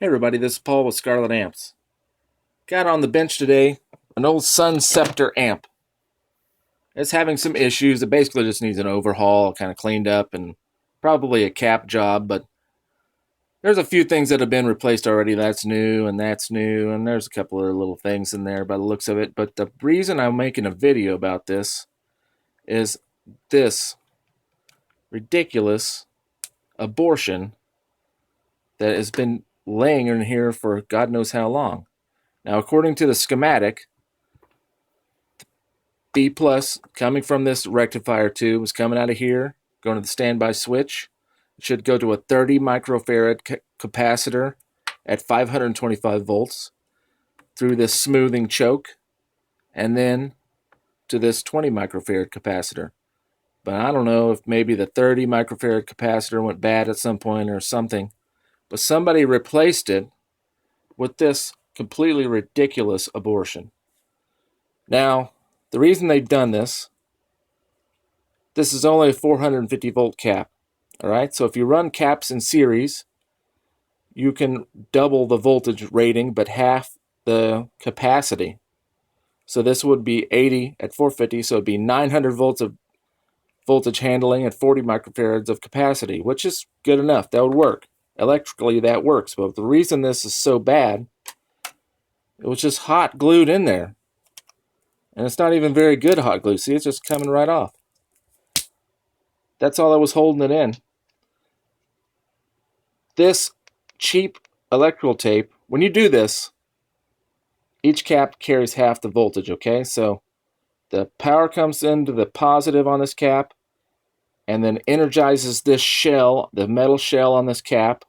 Hey everybody, this is Paul with Scarlet Amps. Got on the bench today an old Sunn Sceptre amp. It's having some issues. It basically just needs an overhaul, kind of cleaned up, and probably a cap job. But there's a few things that have been replaced already. That's new, and there's a couple of little things in there by the looks of it. But the reason I'm making a video about this is this ridiculous abortion that has been laying in here for God knows how long. Now, according to the schematic, B plus coming from this rectifier tube is coming out of here, going to the standby switch. It should go to a 30 microfarad capacitor at 525 volts through this smoothing choke, and then to this 20 microfarad capacitor. But I don't know if maybe the 30 microfarad capacitor went bad at some point or something. But somebody replaced it with this completely ridiculous abortion. Now, the reason they've done this is only a 450 volt cap. All right, so if you run caps in series, you can double the voltage rating but half the capacity. So this would be 80 at 450, so it'd be 900 volts of voltage handling at 40 microfarads of capacity, which is good enough. That would work. Electrically, that works. But the reason this is so bad, it was just hot glued in there. And it's not even very good hot glue. See, it's just coming right off. That's all that was holding it in. This cheap electrical tape, when you do this, each cap carries half the voltage, okay? So the power comes into the positive on this cap and then energizes this shell, the metal shell on this cap,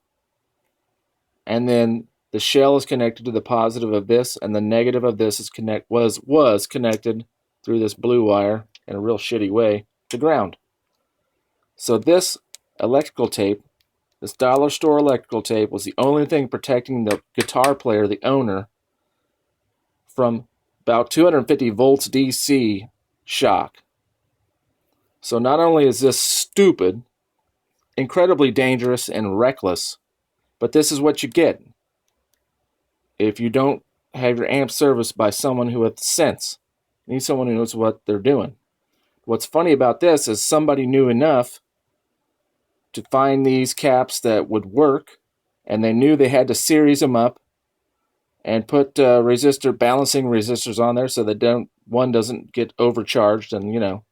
and then the shell is connected to the positive of this, and the negative of this is was connected through this blue wire in a real shitty way to ground. So this electrical tape, this dollar store electrical tape, was the only thing protecting the guitar player, the owner, from about 250 volts DC shock. So not only is this stupid, incredibly dangerous, and reckless, but this is what you get if you don't have your amp serviced by someone who has sense. You need someone who knows what they're doing. What's funny about this is somebody knew enough to find these caps that would work, and they knew they had to series them up and put balancing resistors on there so that one doesn't get overcharged and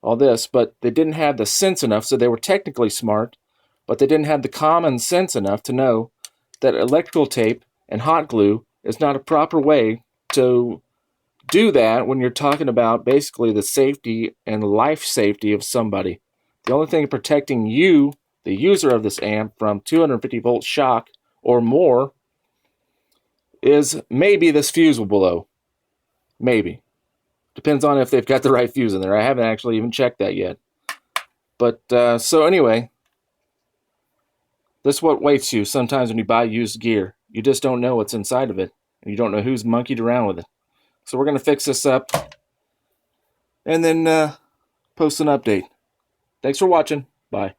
all this. But they didn't have the sense enough, so they were technically smart, but they didn't have the common sense enough to know that electrical tape and hot glue is not a proper way to do that when you're talking about basically the safety and life safety of somebody. The only thing protecting you, the user of this amp, from 250 volt shock or more is maybe this fuse will blow. Maybe. Depends on if they've got the right fuse in there. I haven't actually even checked that yet. But so anyway, this is what awaits you sometimes when you buy used gear. You just don't know what's inside of it, and you don't know who's monkeyed around with it. So we're going to fix this up and then post an update. Thanks for watching. Bye.